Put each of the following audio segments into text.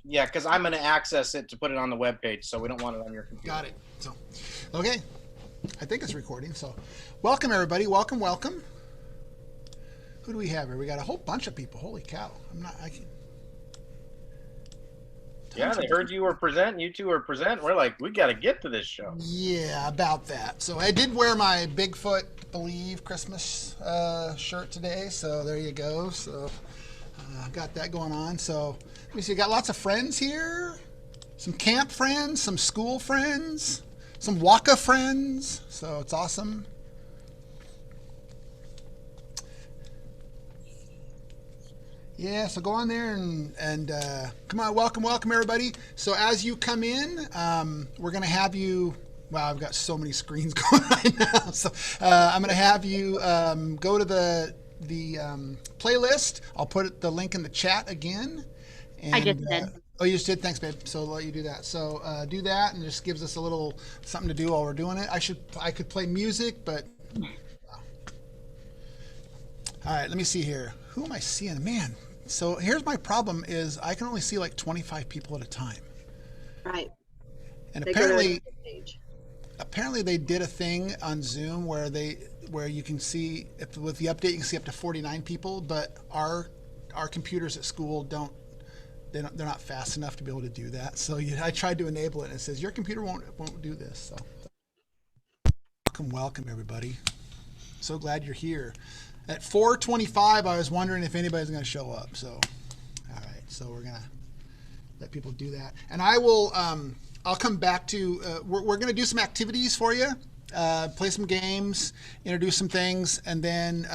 Yeah, because I'm going to access it to put it on the webpage, so we don't want it on your computer. Got it. So, okay. I think it's recording. So, welcome everybody. Welcome, welcome. Who do we have here? We got a whole bunch of people. Holy cow! Yeah, they heard you were present. You two were present. We're like, we got to get to this show. Yeah, about that. So I did wear my Bigfoot Believe Christmas shirt today. So there you go. So got that going on. So let me see. Got lots of friends here. Some camp friends, some school friends, some WACA friends. So it's awesome. Yeah, so go on there and come on, welcome everybody. So as you come in, we're gonna have you. Wow, I've got so many screens going right now. So I'm gonna have you go to the playlist. I'll put the link in the chat again. And, I just did. Oh, you just did. Thanks, babe. So I'll let you do that. So do that, and it just gives us a little something to do while we're doing it. I could play music, but. All right, let me see here. Who am I seeing? Man, so here's my problem is I can only see like 25 people at a time. Right. And They apparently they did a thing on Zoom where you can see with the update you can see up to 49 people, but our computers at school they're not fast enough to be able to do that. So I tried to enable it and it says your computer won't do this. So welcome everybody. So glad you're here. At 4:25, I was wondering if anybody's going to show up. So, all right. So we're going to let people do that, and I will. I'll come back to. We're going to do some activities for you, play some games, introduce some things, and then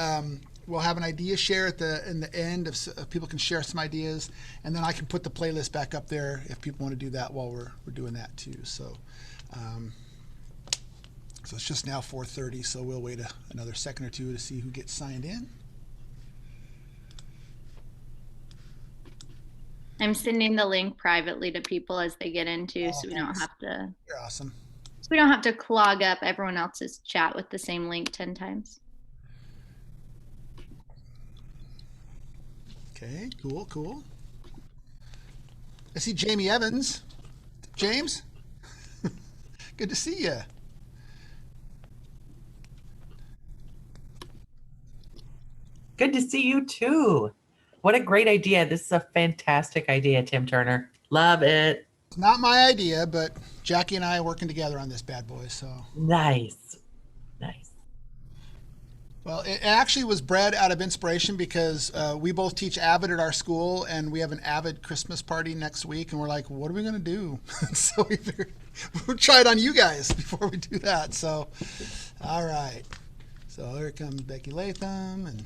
we'll have an idea share in the end of people can share some ideas, and then I can put the playlist back up there if people want to do that while we're doing that too. So. So it's just now 4:30, so we'll wait another second or two to see who gets signed in. I'm sending the link privately to people as they get into, so we don't Thanks. have to. You're awesome. So we don't have to clog up everyone else's chat with the same link 10 times. Okay, cool. I see Jamie Evans. James, good to see you. Good to see you too. What a great idea. This is a fantastic idea, Tim Turner. Love it. It's not my idea, but Jackie and I are working together on this bad boy. So Nice. Well, it actually was bred out of inspiration because we both teach Avid at our school, and we have an Avid Christmas party next week, and we're like, what are we going to do? So we figured we'll try it on you guys before we do that. So, all right. So here comes Becky Latham, and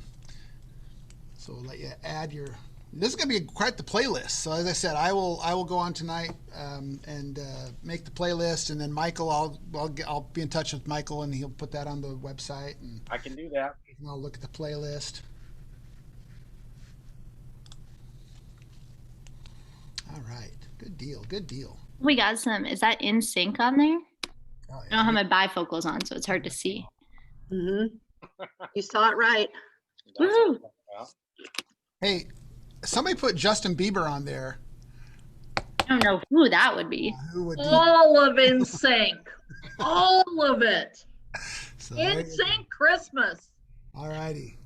so we'll let you add your. This is going to be quite the playlist. So as I said, I will go on tonight and make the playlist, and then Michael, I'll be in touch with Michael, and he'll put that on the website. And I can do that. I'll look at the playlist. All right, good deal. We got some. Is that in sync on there? Oh, yeah. I don't have my bifocals on, so it's hard to see. Mm-hmm. You saw it right. Woo! Hey, somebody put Justin Bieber on there. I don't know who that would be. Who would All of NSYNC. All of it. So NSYNC Christmas. all righty.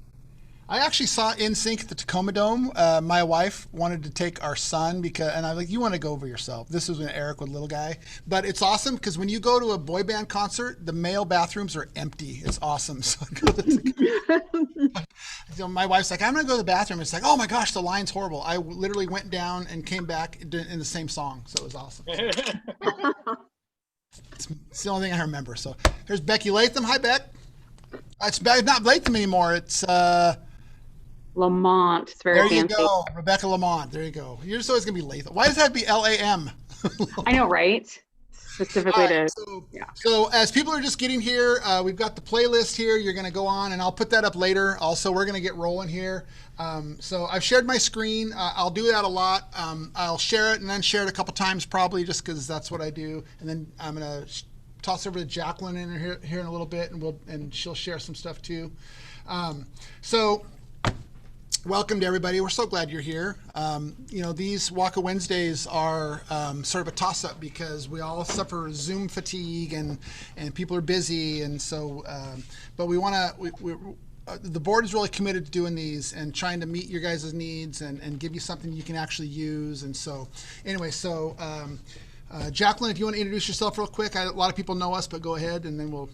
I actually saw NSYNC at the Tacoma Dome. My wife wanted to take our son and I was like, you want to go over yourself. This was when Eric was a little guy. But it's awesome because when you go to a boy band concert, the male bathrooms are empty. It's awesome. So I go to the so my wife's like, I'm going to go to the bathroom. It's like, oh my gosh, the line's horrible. I literally went down and came back in the same song. So it was awesome. It's the only thing I remember. So here's Becky Latham. Hi, Beck. It's not Latham anymore. It's Lamont. It's very there you fancy. go, Rebecca Lamont. There you go. You're just always gonna be Latham. Why does that have to be Lam? I know, right? Specifically Right, to so as people are just getting here, we've got the playlist here. You're gonna go on, and I'll put that up later. Also, we're gonna get rolling here. So I've shared my screen. I'll do that a lot. I'll share it and then share it a couple times, probably just because that's what I do. And then I'm gonna toss over to Jacqueline in here in a little bit, and she'll share some stuff too. So welcome to everybody. We're so glad you're here. These WACA Wednesdays are sort of a toss-up because we all suffer Zoom fatigue and people are busy, and so. But we want to. The board is really committed to doing these and trying to meet your guys' needs and give you something you can actually use. And so, anyway, Jacqueline, if you want to introduce yourself real quick, a lot of people know us, but go ahead and then we'll.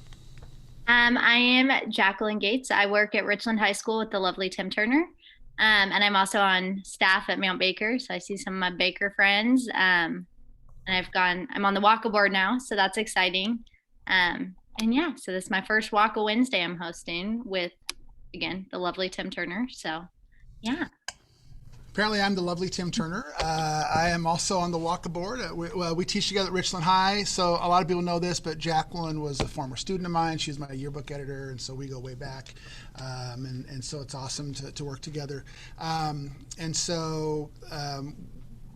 I am Jacqueline Gates. I work at Richland High School with the lovely Tim Turner. And I'm also on staff at Mount Baker. So I see some of my Baker friends. And I'm on the WACA board now. So that's exciting. So this is my first WACA Wednesday I'm hosting with, again, the lovely Tim Turner. So, yeah. Apparently, I'm the lovely Tim Turner. I am also on the WACA board. We teach together at Richland High, so a lot of people know this, but Jacqueline was a former student of mine. She's my yearbook editor, and so we go way back. And so it's awesome to work together.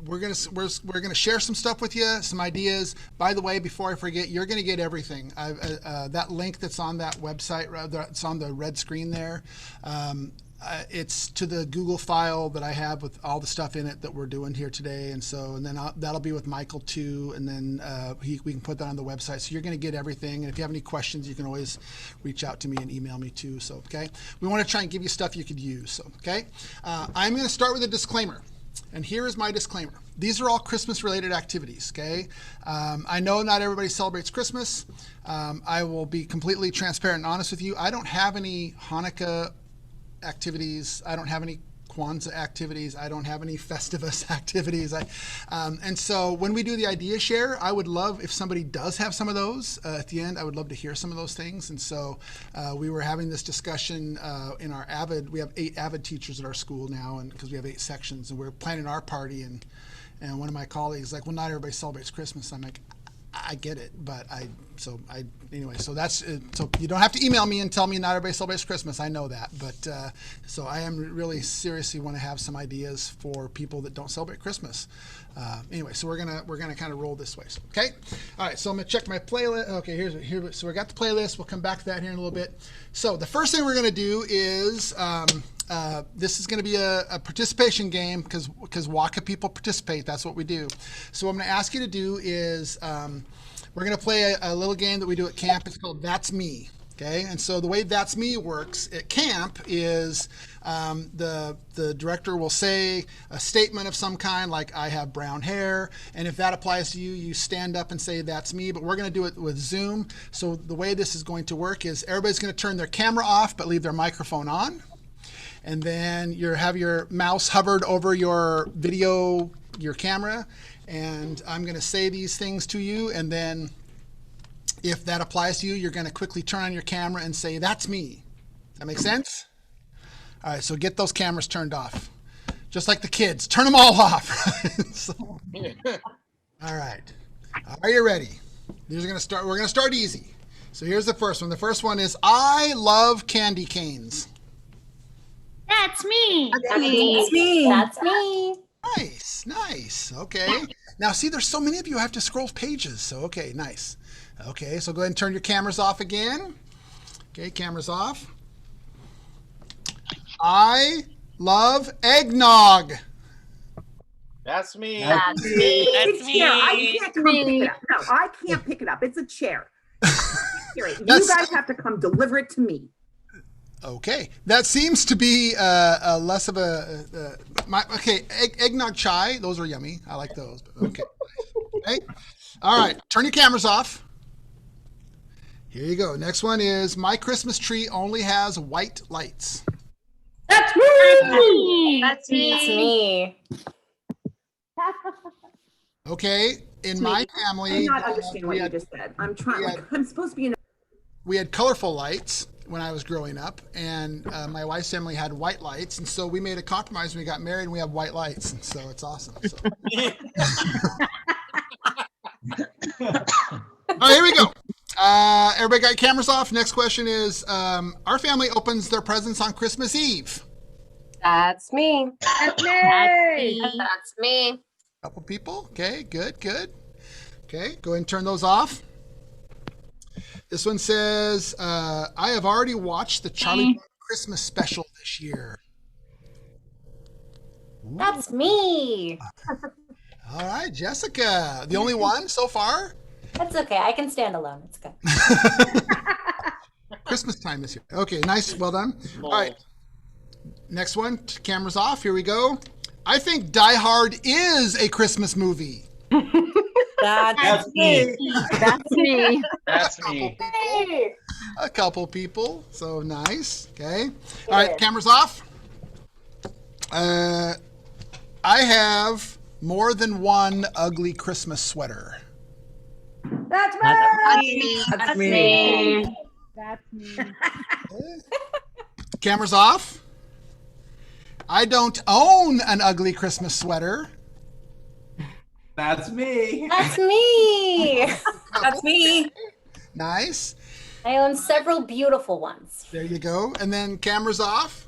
We're gonna share some stuff with you, some ideas. By the way, before I forget, you're gonna get everything. That link that's on that website, it's on the red screen there. It's to the Google file that I have with all the stuff in it that we're doing here today, and then that'll be with Michael too, and then we can put that on the website. So you're going to get everything, and if you have any questions, you can always reach out to me and email me too. So okay, we want to try and give you stuff you could use. So okay, I'm going to start with a disclaimer, and here is my disclaimer. These are all Christmas-related activities. Okay, I know not everybody celebrates Christmas. I will be completely transparent and honest with you. I don't have any Hanukkah activities. I don't have any Kwanzaa activities. I don't have any Festivus activities. And so when we do the idea share, I would love if somebody does have some of those at the end. I would love to hear some of those things. And so we were having this discussion in our AVID. We have 8 AVID teachers at our school now, and because we have 8 sections, and we're planning our party. And one of my colleagues like, well, not everybody celebrates Christmas. I'm like, I get it, but so that's so you don't have to email me and tell me not everybody celebrates Christmas. I know that, but so I am really seriously want to have some ideas for people that don't celebrate Christmas. So we're gonna kind of roll this way. So, okay, all right. So I'm gonna check my playlist. Okay, here. So we got the playlist. We'll come back to that here in a little bit. So the first thing we're gonna do is. This is going to be a participation game because WACA people participate. That's what we do. So what I'm going to ask you to do is we're going to play a little game that we do at camp. It's called That's Me. Okay, and so the way That's Me works at camp is the director will say a statement of some kind like I have brown hair, and if that applies to you, you stand up and say that's me. But we're going to do it with Zoom. So the way this is going to work is everybody's going to turn their camera off but leave their microphone on. And then you have your mouse hovered over your video, your camera, and I'm going to say these things to you, and then if that applies to you, you're going to quickly turn on your camera and say, that's me. Does that make sense? All right, so get those cameras turned off. Just like the kids, turn them all off. All right. Are you ready? We're going to start easy. So here's the first one. The first one is, I love candy canes. That's me. That's me. That's me. Nice. Okay. Now, see, there's so many of you. I have to scroll pages. So, okay, nice. Okay, so go ahead and turn your cameras off again. Okay, cameras off. I love eggnog. That's me. That's me. It's me. chair. I can't come pick it up. No, I can't pick it up. It's a chair. You guys have to come deliver it to me. Okay, that seems to be less of eggnog chai. Those are yummy. I like those. Okay. Okay. All right. Turn your cameras off. Here you go. Next one is my Christmas tree only has white lights. That's me. That's me. That's me. Okay. In my family, I'm not understanding what you just said. I'm trying. I'm supposed to be in. We had colorful lights when I was growing up, and my wife's family had white lights, and so we made a compromise when we got married, and we have white lights, and so it's awesome. So. All right, here we go. Everybody got cameras off? Next question is, our family opens their presents on Christmas Eve. That's me. That's me. That's me. Couple people. Okay, good. Okay, go ahead and turn those off. This one says, I have already watched the Charlie Brown Christmas special this year. That's me. All right, Jessica, the only one so far. That's okay. I can stand alone. It's good. Christmas time is here. Okay, nice. Well done. All right, Bold. next one. Cameras off. Here we go. I think Die Hard is a Christmas movie. That's me. That's me. That's me. Hey. A couple people. So nice. Okay. All right, cameras off. I have more than one ugly Christmas sweater. That's me. That's me. That's me. Cameras off. I don't own an ugly Christmas sweater. That's me. That's me. That's me. Nice. I own several beautiful ones. There you go. And then cameras off.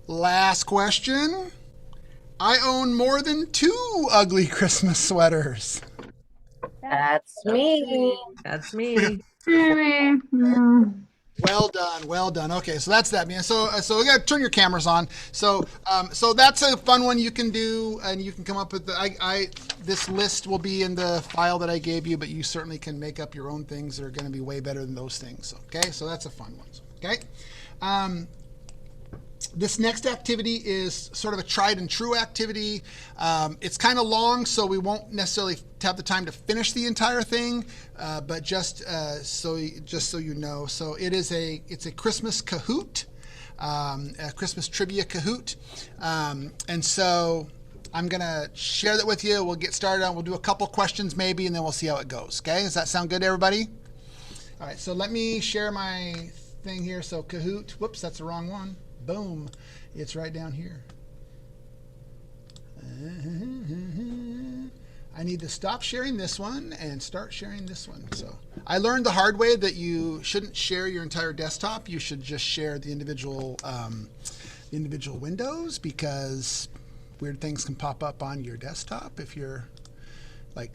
Last question. I own more than 2 ugly Christmas sweaters. That's me. That's me. Well done, well done. Okay, so that's that, man. So we gotta turn your cameras on. So that's a fun one you can do, and you can come up with this list will be in the file that I gave you, but you certainly can make up your own things that are going to be way better than those things. Okay, so that's a fun one. Okay. This next activity is sort of a tried and true activity. It's kind of long, so we won't necessarily have the time to finish the entire thing, but just so you know. So it's a Christmas Kahoot, a Christmas trivia Kahoot, and so I'm gonna share that with you. We'll get started on. We'll do a couple questions maybe, and then we'll see how it goes. Okay? Does that sound good to everybody? All right. So let me share my thing here. So Kahoot. Whoops, that's the wrong one. Boom. It's right down here. I need to stop sharing this one and start sharing this one. So I learned the hard way that you shouldn't share your entire desktop. You should just share the individual windows, because weird things can pop up on your desktop if you're like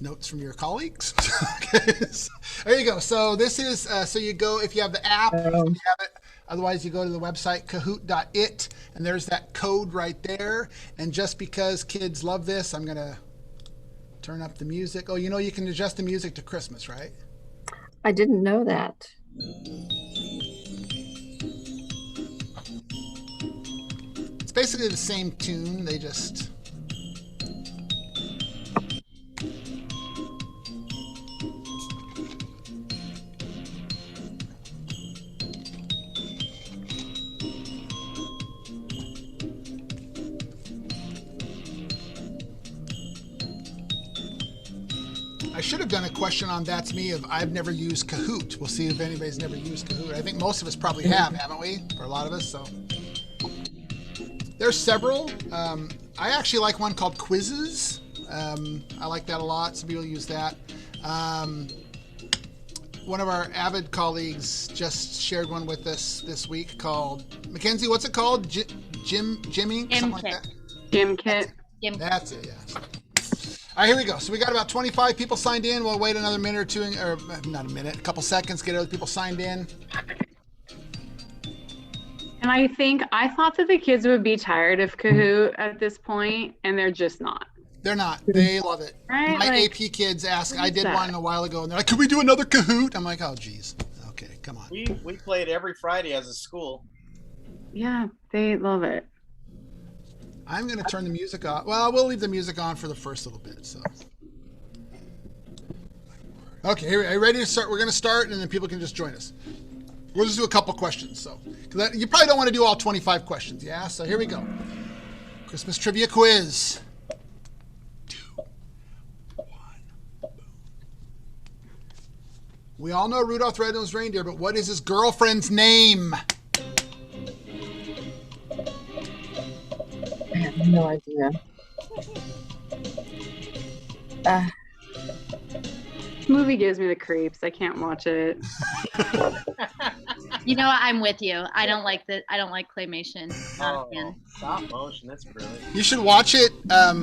notes from your colleagues. Okay, so there you go. So this is so you go, if you have the app, you have it. Otherwise, you go to the website kahoot.it, and there's that code right there. And just because kids love this, I'm gonna turn up the music. Oh, you know you can adjust the music to Christmas, right? I didn't know that. It's basically the same tune. They just I should have done a question on That's Me of I've never used Kahoot. We'll see if anybody's never used Kahoot. I think most of us probably have, haven't we? For a lot of us, so. There's several. I actually like one called Quizzes. I like that a lot. Some people use that. One of our Avid colleagues just shared one with us this week called, Mackenzie, what's it called? Jimmy? Something like that? Gym kit. That's it, yeah. All right, here we go. So we got about 25 people signed in. We'll wait another minute or two, or not a minute, a couple seconds, get other people signed in. And I thought that the kids would be tired of Kahoot at this point, and they're just not. They're not. They love it. Right? My Like, AP kids ask. I did that? one a while ago, and they're like, "Can we do another Kahoot?" I'm like, "Oh, geez. Okay, come on." We played every Friday as a school. Yeah, they love it. I'm going to turn the music off. Well, we'll leave the music on for the first little bit. So, okay, are you ready to start? We're going to start, and then people can just join us. We'll just do a couple questions. So, because you probably don't want to do all 25 questions, yeah? So here we go. Christmas trivia quiz. 2, 1, boom. We all know Rudolph the Red-Nosed Reindeer, but what is his girlfriend's name? I have no idea. This movie gives me the creeps. I can't watch it. You know what? I'm with you. I don't like claymation. Not a fan. Stop motion. That's brilliant. You should watch it. There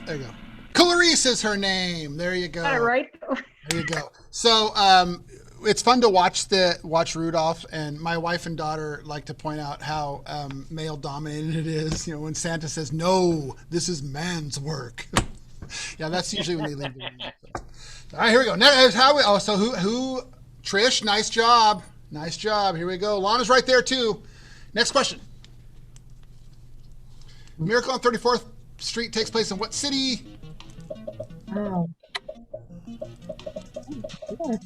you go. Clarice is her name. There you go. Got it right. There you go. So it's fun to watch Rudolph, and my wife and daughter like to point out how male dominated it is. You know, when Santa says, "No, this is man's work." Yeah, that's usually when they leave the room. So. All right, here we go. Next, so who? Trish, nice job. Nice job. Here we go. Lana's right there too. Next question. Miracle on 34th Street takes place in what city? Wow. Look.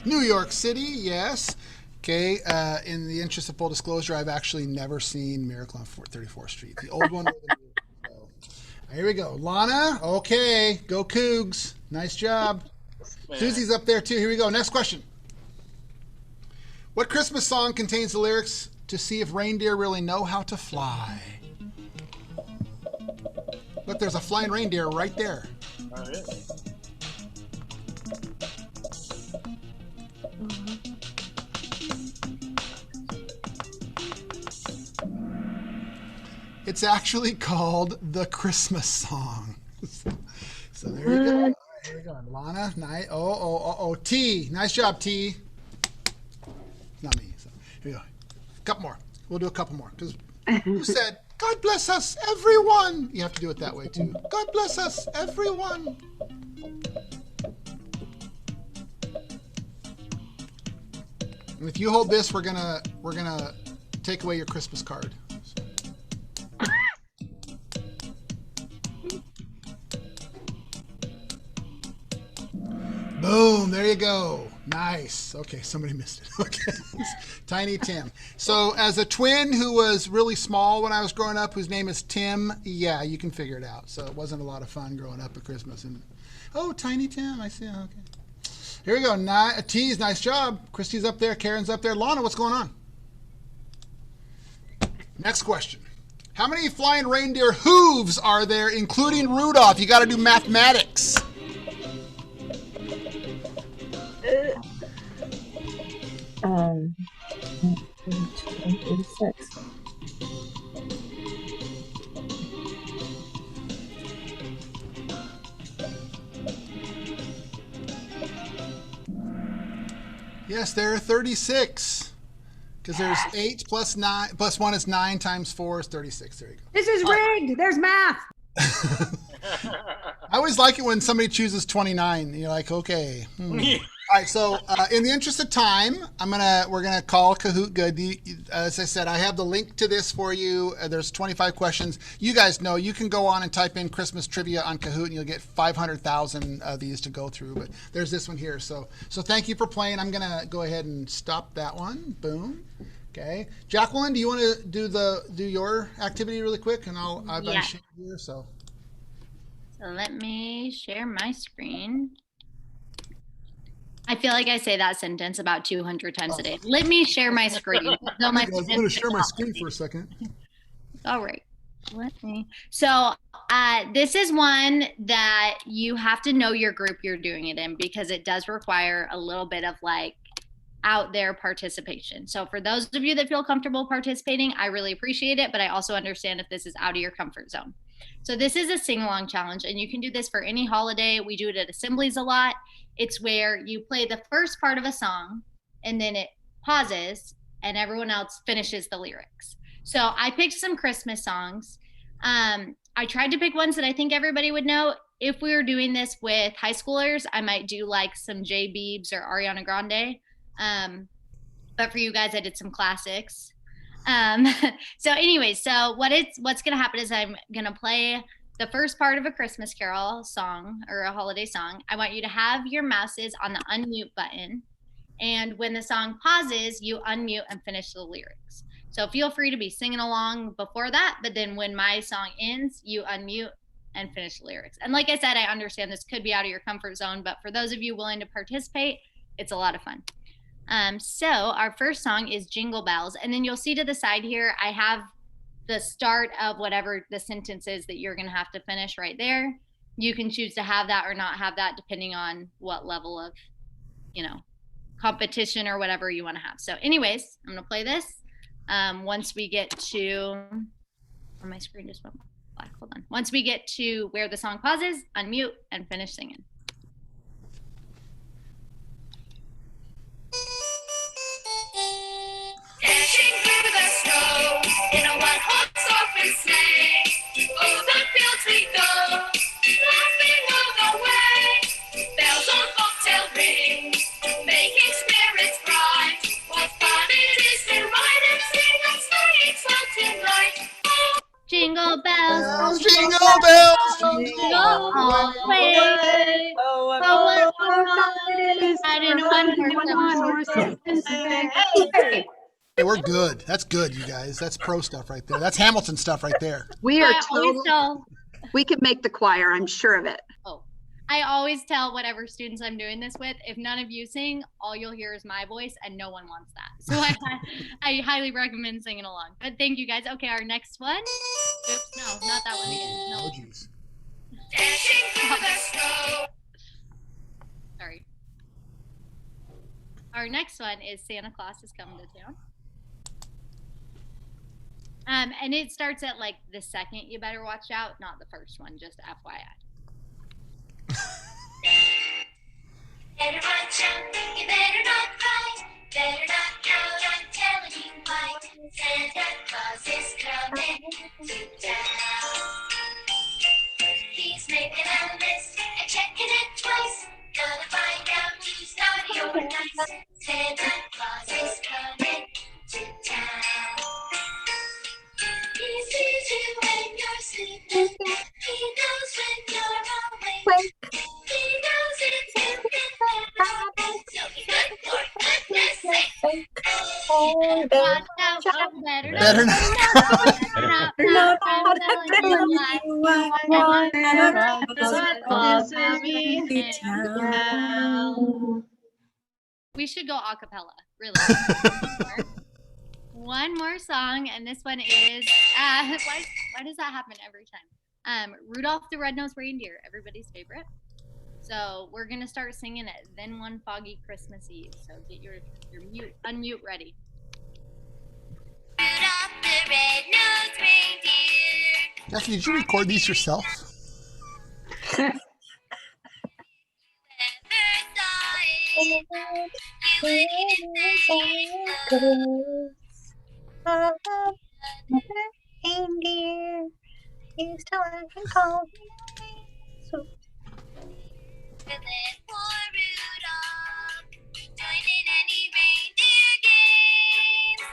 New York City, yes. Okay, in the interest of full disclosure, I've actually never seen Miracle on 34th Street. The old one or the new one. So, here we go. Lana, okay. Go Cougs. Nice job. Man. Susie's up there too. Here we go. Next question. What Christmas song contains the lyrics to see if reindeer really know how to fly? Look, there's a flying reindeer right there. Oh, really? It's actually called The Christmas Song. So there you go. All right, here we go. Lana, nice. Oh. T. Nice job, T. Not me. So here we go. Couple more. We'll do a couple more. Because who said, God bless us, everyone? You have to do it that way, too. God bless us, everyone. And if you hold this, we're gonna take away your Christmas card. Boom, there you go. Nice. Okay, somebody missed it. Okay. Tiny Tim. So as a twin who was really small when I was growing up, whose name is Tim, yeah, you can figure it out. So it wasn't a lot of fun growing up at Christmas. And oh, Tiny Tim, I see. Okay. Here we go. T's, nice job. Christy's up there. Karen's up there. Lana, what's going on? Next question. How many flying reindeer hooves are there, including Rudolph? You got to do mathematics. 36. Yes, there are 36. Because there's 8 plus 9 plus 1 is 9 times 4 is 36. There you go. This is rigged. There's math. I always like it when somebody chooses 29. You're like, okay. All right, so in the interest of time, we're gonna call Kahoot good. As I said, I have the link to this for you. There's 25 questions. You guys know you can go on and type in Christmas trivia on Kahoot, and you'll get 500,000 of these to go through. But there's this one here. So thank you for playing. I'm gonna go ahead and stop that one. Boom. Okay, Jacqueline, do you want to do your activity really quick, and I've got a share here. So let me share my screen. I feel like I say that sentence about 200 times a day. Let me share my screen. I'm going to share my screen for a second. All right. Let me. So this is one that you have to know your group you're doing it in, because it does require a little bit of like out there participation. So for those of you that feel comfortable participating, I really appreciate it, but I also understand if this is out of your comfort zone. So this is a sing-along challenge, and you can do this for any holiday. We do it at assemblies a lot. It's where you play the first part of a song, and then it pauses, and everyone else finishes the lyrics. So I picked some Christmas songs. I tried to pick ones that I think everybody would know. If we were doing this with high schoolers, I might do like some J. Biebs or Ariana Grande. But for you guys, I did some classics. So anyways, so what's going to happen is I'm going to play the first part of a Christmas Carol song or a holiday song. I want you to have your mouses on the unmute button. And when the song pauses, you unmute and finish the lyrics. So feel free to be singing along before that. But then when my song ends, you unmute and finish the lyrics. And like I said, I understand this could be out of your comfort zone, but for those of you willing to participate, it's a lot of fun. So our first song is Jingle Bells. And then you'll see to the side here, I have the start of whatever the sentence is that you're going to have to finish right there. You can choose to have that or not have that depending on what level of, competition or whatever you want to have. So anyways, I'm going to play this. Once we get to, on my screen just went. Black. Hold on. Once we get to where the song pauses, unmute and finish singing. Dashing through the snow in a one-horse open sleigh. Over the fields we go, laughing all the way. Bells on bobtail ring, making spirits bright. What fun it is to ride and sing a sleighing song tonight. Jingle bells, Jingle bells, jingle all the way. Oh, Oh, what ride in one horse open sleigh. Hey, Hey, we're good. That's good, you guys. That's pro stuff right there. That's Hamilton stuff right there. we are I always totally, tell, we could make the choir, I'm sure of it. I always tell whatever students I'm doing this with, if none of you sing, all you'll hear is my voice, and no one wants that. So I highly recommend singing along. But thank you guys. Okay, our next one. Oops, no, not that one again. No. Oh, geez. Dashing through the snow. Sorry. Our next one is Santa Claus is Coming to Town. And it starts at like the second you better watch out, not the first one, just FYI. Better watch out, you better not cry. Better not pout, I'm telling you why. Santa Claus is coming to town. He's making a list and checking it twice. Gotta find out who's naughty or nice. Santa Claus is coming to town. He sees you when you're sleeping. He knows when you're awake. He knows it's you so be good for goodness sake. Watch out, oh, Better not. We should go a cappella, really. One more song, and this one is why does that happen every time? Rudolph the Red-Nosed Reindeer, everybody's favorite. So we're gonna start singing it then one foggy Christmas Eve. So get your unmute ready. Rudolph the red-nosed reindeer. Jackie, did you record these yourself? Reindeer used to laugh and call For Rudolph, join in any reindeer games.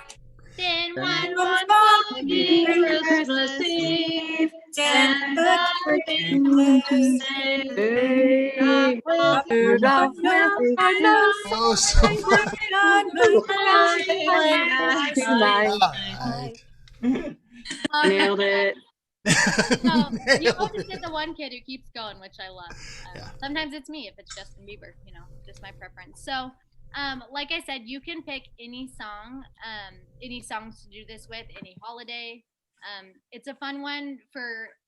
Then one foggy Christmas Eve, Santa came to say, Rudolph, Oh, so Nailed it. So you always get the one kid who keeps going, which I love. Yeah. Sometimes it's me if it's Justin Bieber, just my preference. So, like I said, you can pick any song, any songs to do this with, any holiday. It's a fun one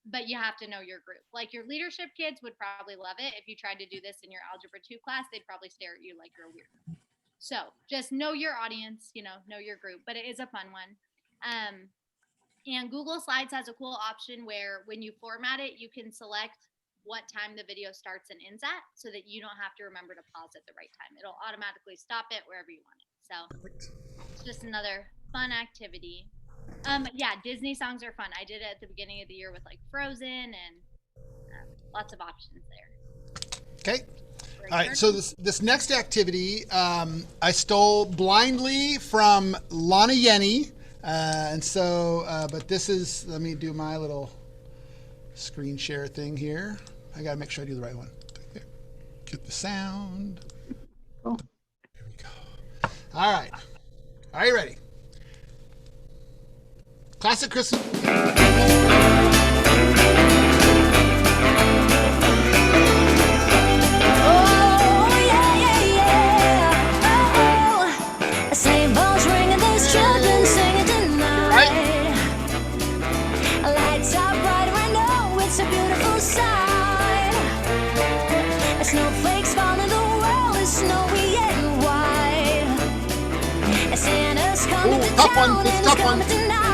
but you have to know your group. Like your leadership kids would probably love it. If you tried to do this in your Algebra 2 class, they'd probably stare at you like you're weird. So just know your audience, know your group, but it is a fun one. And Google Slides has a cool option where when you format it, you can select what time the video starts and ends at so that you don't have to remember to pause at the right time. It'll automatically stop it wherever you want it. So it's just another fun activity. Yeah, Disney songs are fun. I did it at the beginning of the year with like Frozen and lots of options there. Okay. All right. So this next activity, I stole blindly from Lana Yenny. But this is, let me do my little screen share thing here. I got to make sure I do the right one. Get the sound. Oh. There we go. All right. Are you ready? Classic Christmas. Santa's coming to town, and he's coming tonight.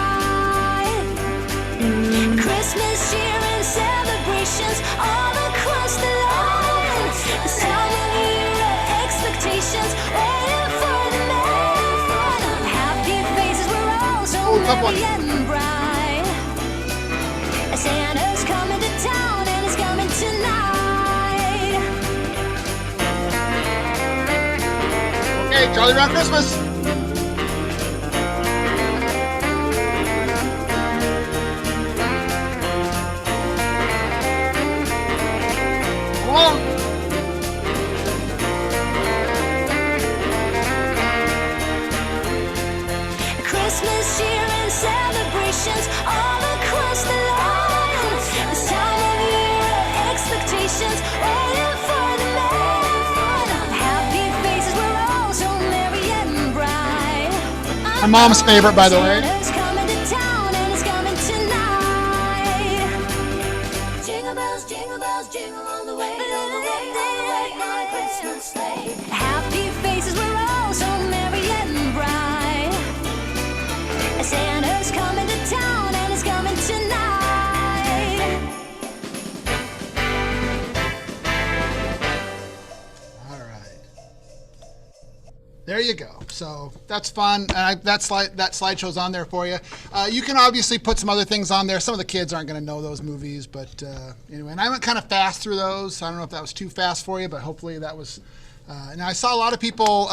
Christmas cheer and celebrations all across the line. This time of year of expectations, waiting for the man. Happy faces were all so merry and bright. Santa's coming to town and he's coming tonight. Okay, Charlie Brown Christmas. Come on. Christmas cheer and celebrations all across the line. This time of year of expectations, waiting for the man. Happy faces were all so merry and bright. My mom's favorite, by the way. Santa's coming to town and he's coming tonight. Jingle bells, jingle all the way, all the way on Christmas Day. Happy faces were all so merry and bright. Santa's coming to town and he's coming tonight. All right. There you go. So that's fun. That slideshow's on there for you. You can obviously put some other things on there. Some of the kids aren't going to know those movies, but anyway. And I went kind of fast through those. I don't know if that was too fast for you, but hopefully that was. Now I saw a lot of people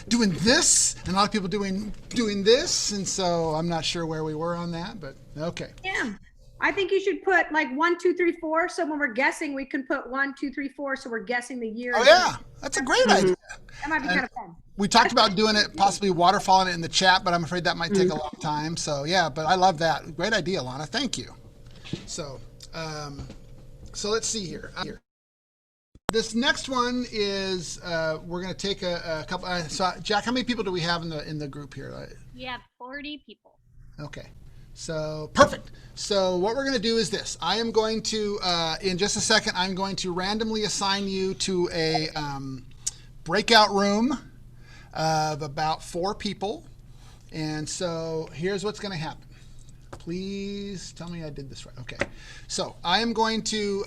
doing this, and a lot of people doing this, and so I'm not sure where we were on that, but okay. Yeah, I think you should put like 1, 2, 3, 4. So when we're guessing, we can put 1, 2, 3, 4. So we're guessing the year. Oh yeah, that's a great idea. That might be kind of fun. We talked about doing it, possibly waterfalling it in the chat, but I'm afraid that might take a long time. So yeah, but I love that. Great idea, Lana. Thank you. So, so let's see here. This next one is we're going to take a couple. So Jack, how many people do we have in the group here? We have 40 people. Okay, so perfect. So what we're going to do is this. I am going to in just a second. I'm going to randomly assign you to a breakout room of about 4 people, and so here's what's going to happen. Please tell me I did this right. Okay, so I am going to.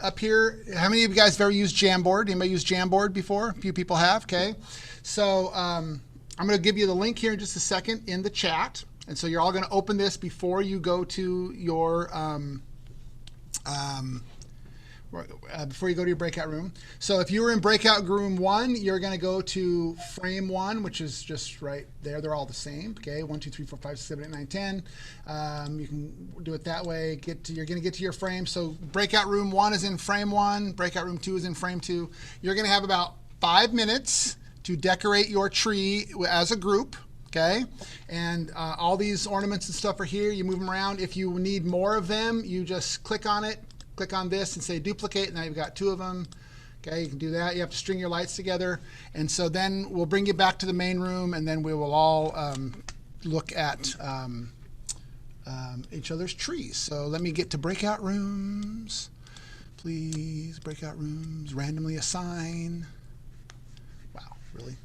Up here, how many of you guys have ever used Jamboard? Anybody used Jamboard before? A few people have, okay. So I'm going to give you the link here in just a second in the chat. And so you're all going to open this before you go to your breakout room. So if you were in breakout room 1, you're going to go to frame 1, which is just right there. They're all the same. Okay, 1, 2, 3, 4, 5, 6, 7, 8, 9, 10. You can do it that way. You're going to get to your frame. So breakout room 1 is in frame 1. Breakout room 2 is in frame 2. You're going to have about 5 minutes to decorate your tree as a group. Okay, and all these ornaments and stuff are here. You move them around. If you need more of them, you just click on it. Click on this and say duplicate, and now you've got 2 of them. Okay, you can do that. You have to string your lights together. And so then we'll bring you back to the main room, and then we will all look at each other's trees. So let me get to breakout rooms. Please, breakout rooms, randomly assign. Wow, really?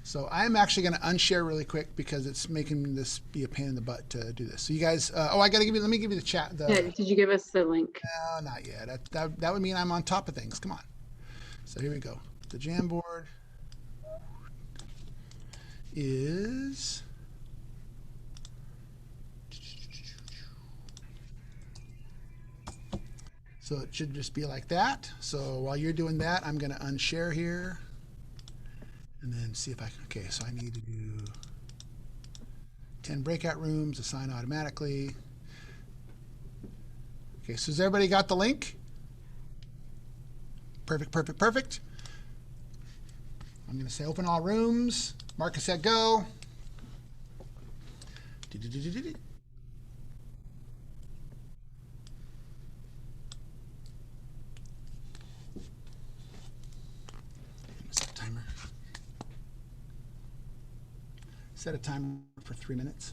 So I'm actually going to unshare really quick because it's making this be a pain in the butt to do this. So you guys, let me give you the chat. Yeah, did you give us the link? No, not yet. That would mean I'm on top of things. Come on. So here we go. The Jamboard is... So it should just be like that. So while you're doing that, I'm going to unshare here. And then see if I can, okay, so I need to do 10 breakout rooms, assign automatically. Okay, so has everybody got the link? Perfect, perfect, perfect. I'm going to say open all rooms, mark and set go. Set a timer. Set a timer for 3 minutes.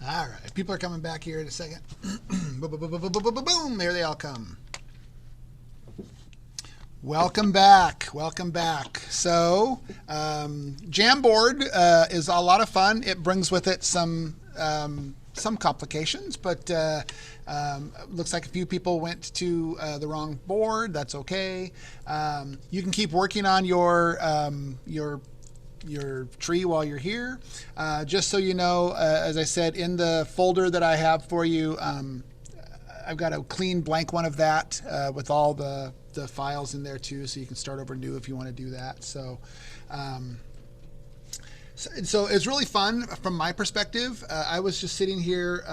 All right, people are coming back here in a second. Boom, boom, boom, boom, boom, boom, boom. There they all come. Welcome back. Welcome back. So, Jamboard is a lot of fun. It brings with it some complications, but looks like a few people went to the wrong board. That's okay. You can keep working on your tree while you're here. Just so you know, as I said, in the folder that I have for you, I've got a clean blank one of that with all the files in there too, so you can start over new if you want to do that. So it's really fun from my perspective. I was just sitting here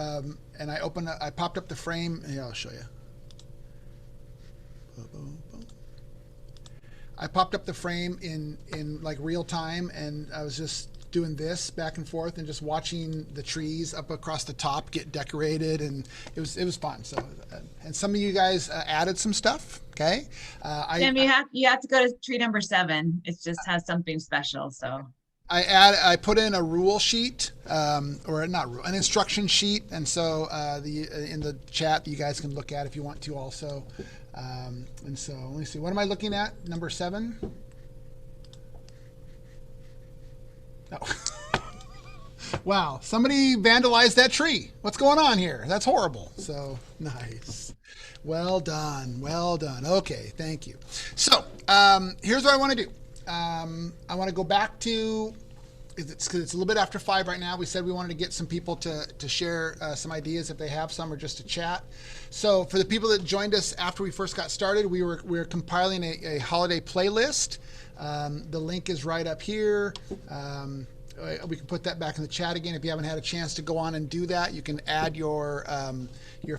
and I popped up the frame. Here, I'll show you. I popped up the frame in like real time, and I was just doing this back and forth and just watching the trees up across the top get decorated, and it was fun. So and some of you guys added some stuff. Okay, Tim, you have to go to tree number 7. It just has something special. So I put in a rule sheet, or not rule, an instruction sheet, and so in the chat you guys can look at if you want to also. And so let me see, what am I looking at? Number 7. Oh. Wow, somebody vandalized that tree. What's going on here? That's horrible. So nice. Well done. Well done. Okay, thank you. So here's what I want to do. I want to go back to, it's a little bit after 5 right now. We said we wanted to get some people to share some ideas if they have some, or just to chat. So for the people that joined us after we first got started, we were compiling a holiday playlist. The link is right up here. We can put that back in the chat again. If you haven't had a chance to go on and do that, you can add your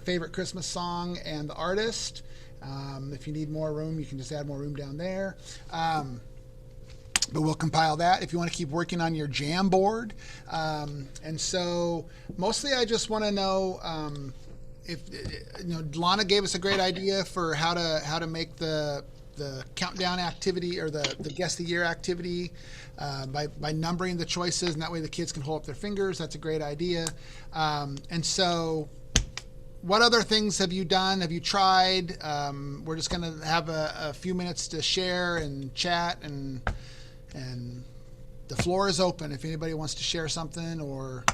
favorite Christmas song and the artist. If you need more room, you can just add more room down there. But we'll compile that if you want to keep working on your jam board. And so mostly I just want to know if Lana gave us a great idea for how to make the countdown activity, or the guess the year activity, by numbering the choices, and that way the kids can hold up their fingers. That's a great idea. And so what other things have you done? Have you tried? We're just going to have a few minutes to share and chat, and the floor is open if anybody wants to share something. Or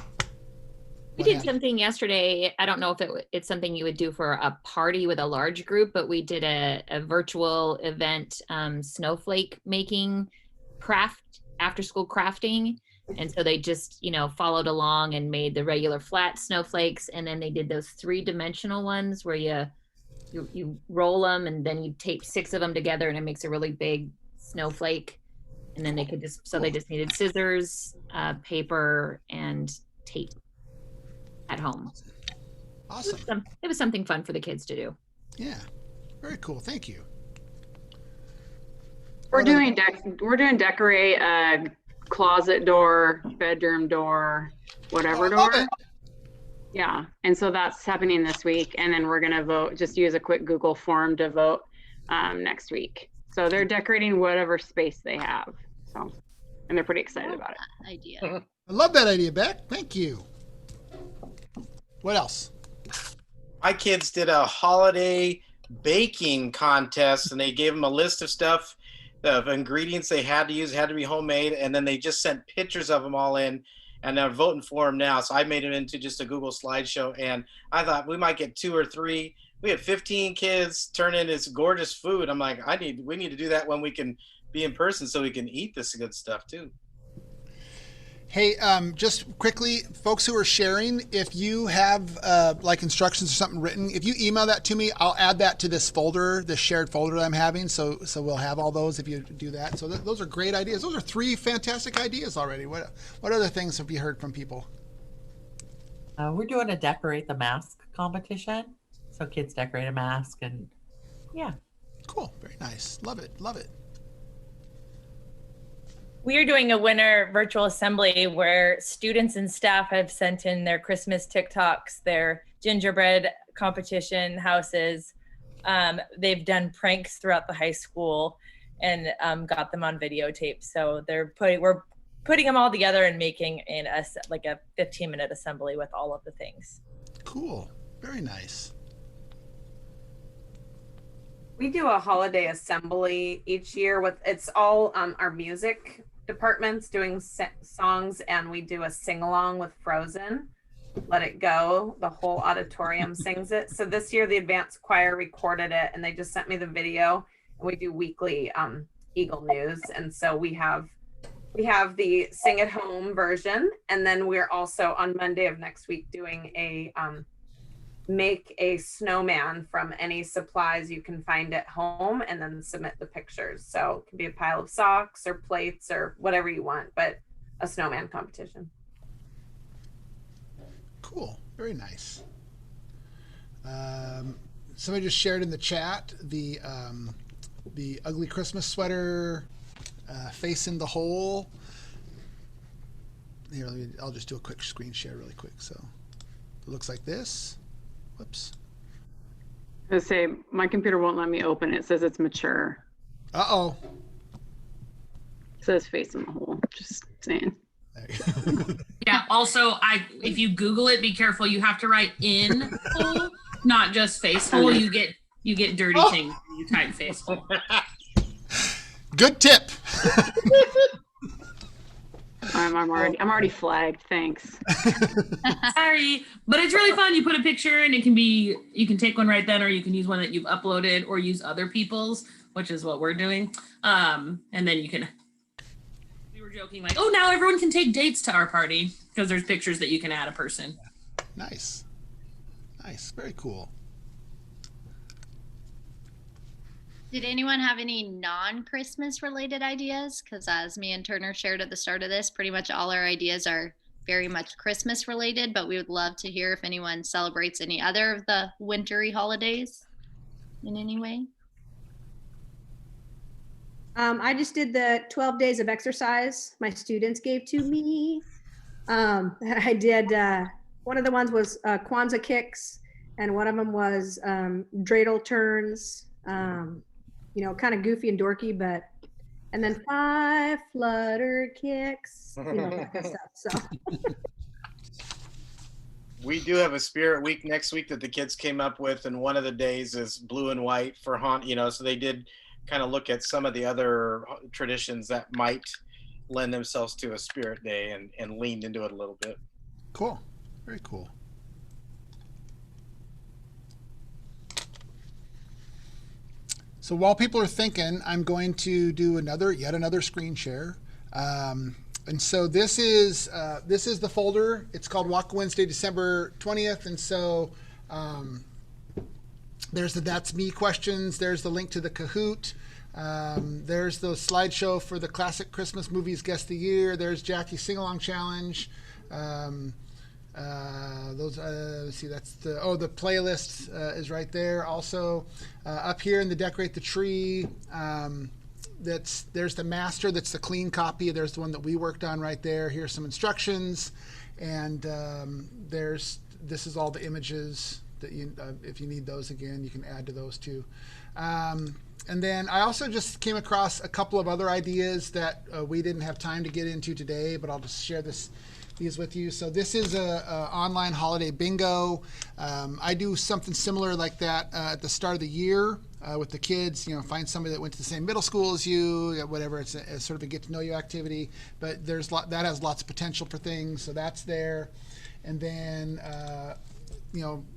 we did something yesterday. I don't know if it's something you would do for a party with a large group, but we did a virtual event, snowflake making craft, after school crafting. And so they just, followed along and made the regular flat snowflakes. And then they did those 3-dimensional ones where you roll them, and then you tape 6 of them together, and it makes a really big snowflake. And then they could they just needed scissors, paper, and tape at home. Awesome. It was something fun for the kids to do. Yeah, very cool. Thank you. We're doing decorate a closet door, bedroom door, whatever door. Yeah, and so that's happening this week, and then we're gonna vote. Just use a quick Google form to vote next week. So they're decorating whatever space they have. So, and they're pretty excited about it. Idea. I love that idea, Beck. Thank you. What else? My kids did a holiday baking contest, and they gave them a list of stuff, of ingredients they had to use. It had to be homemade, and then they just sent pictures of them all in, and they're voting for them now. So I made it into just a Google slideshow, and I thought we might get 2 or 3. We had 15 kids turn in this gorgeous food. I'm like, we need to do that when we can be in person, so we can eat this good stuff too. Hey, just quickly, folks who are sharing, if you have like instructions or something written, if you email that to me, I'll add that to this folder, this shared folder that I'm having. So we'll have all those if you do that. So those are great ideas. Those are 3 fantastic ideas already. What other things have you heard from people? We're doing a decorate the mask competition. So kids decorate a mask, and yeah. Cool. Very nice. Love it. Love it. We are doing a winter virtual assembly where students and staff have sent in their Christmas TikToks, their gingerbread competition houses. They've done pranks throughout the high school and got them on videotape. So we're putting them all together and making like a 15-minute assembly with all of the things. Cool. Very nice. We do a holiday assembly each year with, it's all our music departments doing songs, and we do a sing-along with Frozen. Let It Go. The whole auditorium sings it. So this year the advanced choir recorded it, and they just sent me the video. And we do weekly Eagle News, and so we have the sing at home version, and then we're also on Monday of next week doing a make a snowman from any supplies you can find at home, and then submit the pictures. So it can be a pile of socks or plates or whatever you want, but a snowman competition. Cool. Very nice. Somebody just shared in the chat the ugly Christmas sweater face in the hole. Here, I'll just do a quick screen share really quick. So it looks like this. Whoops. I say my computer won't let me open it. It says it's mature. Uh-oh. It says face in the hole. Just saying. Yeah. Also, if you Google it, be careful. You have to write in hole, not just face hole. You get dirty things when you type face hole. Good tip. I'm already flagged. Thanks. Sorry, but it's really fun. You put a picture, and you can take one right then, or you can use one that you've uploaded, or use other people's, which is what we're doing. And then you can. We were joking like, oh, now everyone can take dates to our party because there's pictures that you can add a person. Nice. Very cool. Did anyone have any non-Christmas related ideas? Because as me and Turner shared at the start of this, pretty much all our ideas are very much Christmas related, but we would love to hear if anyone celebrates any other of the wintry holidays in any way. I just did the 12 days of exercise my students gave to me. I did, one of the ones was Kwanzaa kicks, and one of them was dreidel turns. Kind of goofy and dorky, and then 5 flutter kicks, that kind of stuff. So we do have a spirit week next week that the kids came up with, and one of the days is blue and white for so they did kind of look at some of the other traditions that might lend themselves to a spirit day and leaned into it a little bit. Cool. Very cool. So while people are thinking, I'm going to do yet another screen share. And so this is the folder. It's called WACA Wednesday, December 20th. And so there's the That's Me questions. There's the link to the Kahoot. There's the slideshow for the classic Christmas movies Guess the Year. There's Jackie's Sing-Along Challenge. Let's see, that's the playlist is right there. Also up here in the Decorate the Tree, there's the master, that's the clean copy. There's the one that we worked on right there. Here's some instructions, and this is all the images that if you need those again, you can add to those too. And then I also just came across a couple of other ideas that we didn't have time to get into today, but I'll just share these with you. So this is a online holiday bingo. I do something similar like that at the start of the year with the kids. Find somebody that went to the same middle school as you, whatever. It's sort of a get to know you activity. But that has lots of potential for things. So that's there. And then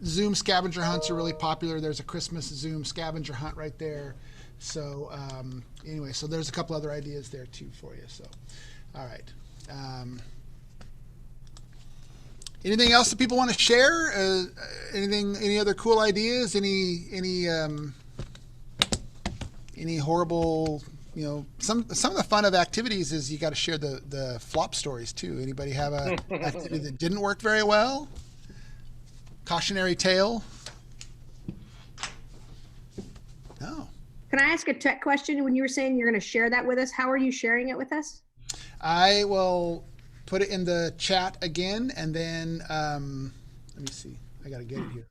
Zoom scavenger hunts are really popular. There's a Christmas Zoom scavenger hunt right there. So anyway, so there's a couple other ideas there too for you. So all right. Anything else that people want to share? Any other cool ideas? Any horrible, some of the fun of activities is you got to share the flop stories too. Anybody have a activity that didn't work very well? Cautionary tale? No. Can I ask a tech question? When you were saying you're going to share that with us, how are you sharing it with us? I will put it in the chat again, and then let me see. I got to get it here.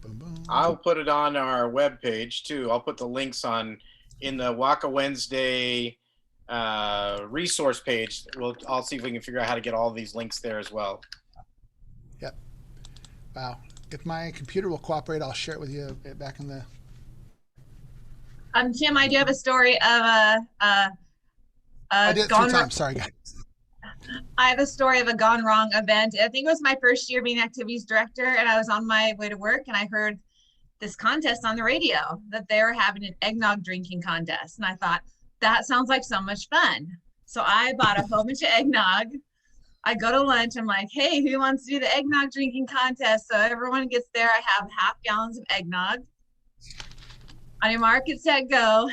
Boom, boom. I'll put it on our webpage too. I'll put the links in the WACA Wednesday resource page. I'll see if we can figure out how to get all these links there as well. Yep. Wow. If my computer will cooperate, I'll share it with you back in the. Tim, I do have a story of I did it 3 times. Sorry, guys. I have a story of a gone wrong event. I think it was my first year being activities director, and I was on my way to work, and I heard this contest on the radio that they were having an eggnog drinking contest. And I thought, that sounds like so much fun. So I bought a whole bunch of eggnog. I go to lunch. I'm like, hey, who wants to do the eggnog drinking contest? So everyone gets there. I have half gallons of eggnog. On your mark, get set, go.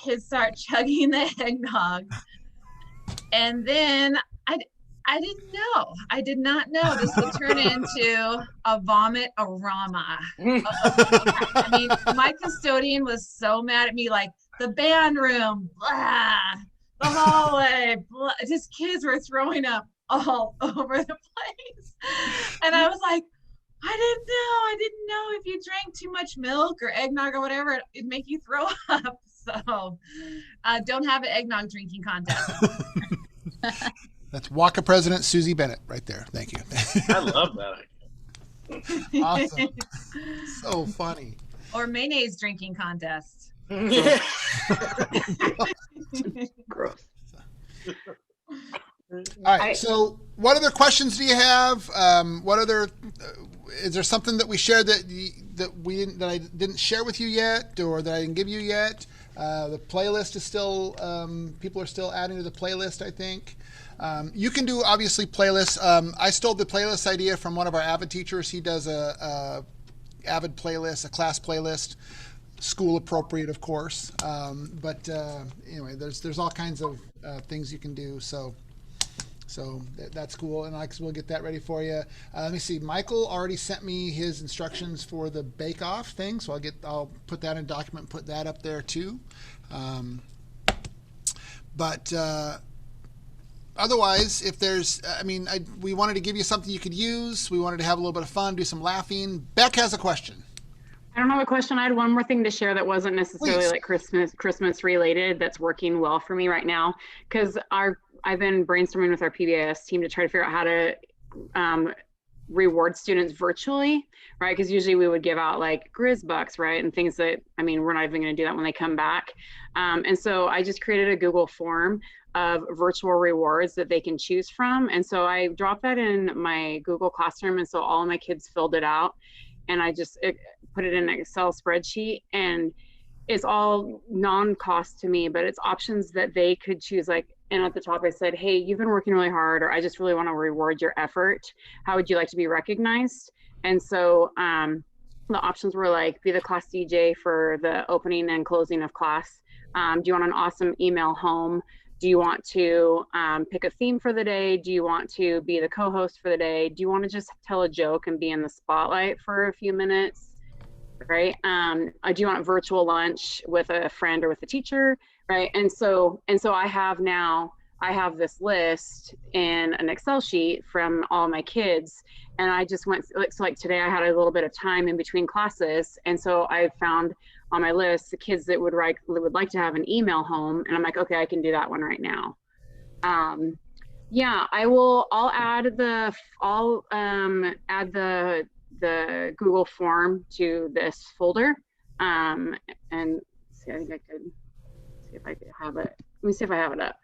Kids start chugging the eggnog. And then I didn't know. I did not know this would turn into a vomit-orama. I mean, my custodian was so mad at me, like the band room, blah, the hallway, blah. Just kids were throwing up all over the place. And I was like, I didn't know if you drank too much milk or eggnog or whatever, it'd make you throw up. So don't have an eggnog drinking contest. That's WACA President Susie Bennett right there. Thank you. I love that. Awesome. So funny. Or mayonnaise drinking contest. Gross. All right. So, what other questions do you have? What other? Is there something that we shared that I didn't share with you yet, or that I didn't give you yet? The playlist is still. People are still adding to the playlist, I think. You can do obviously playlists. I stole the playlist idea from one of our Avid teachers. He does a Avid playlist, a class playlist, school appropriate, of course. But anyway, there's all kinds of things you can do. So that's cool, and we'll get that ready for you. Let me see. Michael already sent me his instructions for the bake-off thing, so I'll put that in a document and put that up there too. Otherwise, if there's, we wanted to give you something you could use. We wanted to have a little bit of fun, do some laughing. Beck has a question. I don't have a question. I had one more thing to share that wasn't necessarily like Christmas related. That's working well for me right now, because I've been brainstorming with our PBIS team to try to figure out how to reward students virtually, right? Because usually we would give out like Grizz bucks, right? And things that, we're not even going to do that when they come back. And so I just created a Google form of virtual rewards that they can choose from. And so I dropped that in my Google Classroom. And so all of my kids filled it out, and I just put it in an Excel spreadsheet, and it's all non-cost to me, but it's options that they could choose. Like, and at the top I said, hey, you've been working really hard, or I just really want to reward your effort. How would you like to be recognized? And so the options were like, be the class DJ for the opening and closing of class. Do you want an awesome email home? Do you want to pick a theme for the day? Do you want to be the co-host for the day? Do you want to just tell a joke and be in the spotlight for a few minutes? Right? Do you want virtual lunch with a friend or with a teacher? Right? And so I have this list in an Excel sheet from all my kids, and I just went, so like today I had a little bit of time in between classes, and so I found on my list the kids that would like to have an email home, and I'm like, okay, I can do that one right now. Yeah, I'll add the Google form to this folder, and see, I think I could see if I could have it. Let me see if I have it up.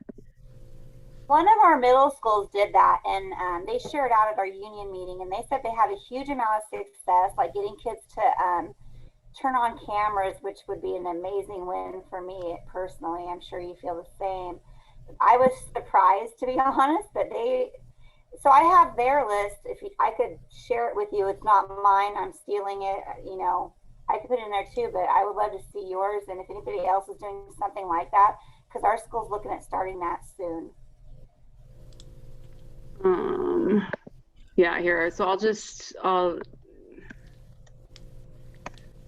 One of our middle schools did that, and they shared out at our union meeting, and they said they had a huge amount of success, like getting kids to turn on cameras, which would be an amazing win for me personally. I'm sure you feel the same. I was surprised, to be honest, but so I have their list. I could share it with you. It's not mine. I'm stealing it. I could put it in there too, but I would love to see yours. And if anybody else is doing something like that, because our school's looking at starting that soon. Yeah, here. So I'll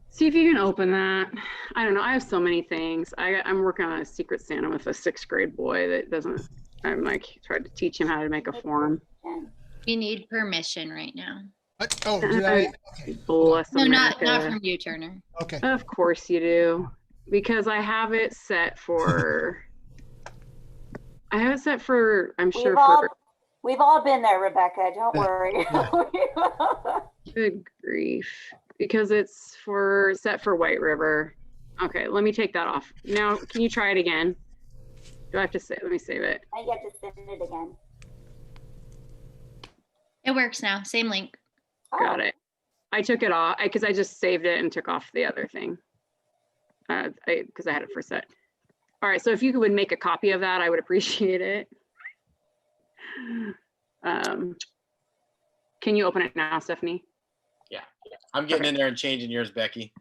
see if you can open that. I don't know. I have so many things. I'm working on a Secret Santa with a 6th grade boy that doesn't. I'm like tried to teach him how to make a form. You need permission right now. What? Oh, did I? Okay. Bless No, not America. from you, Turner. Okay. Of course you do, because I have it set for. I have it set for, I'm sure We've all been there, Rebecca. Don't worry. Good grief. Because it's set for White River. Okay, let me take that off. Now, can you try it again? Do I have to say, let me save it. I get to send it again. It works now. Same link. Got it. I took it off because I just saved it and took off the other thing. Because I had it for set. All right, so if you would make a copy of that, I would appreciate it. Can you open it now, Stephanie? Yeah, I'm getting in there and changing yours, Becky.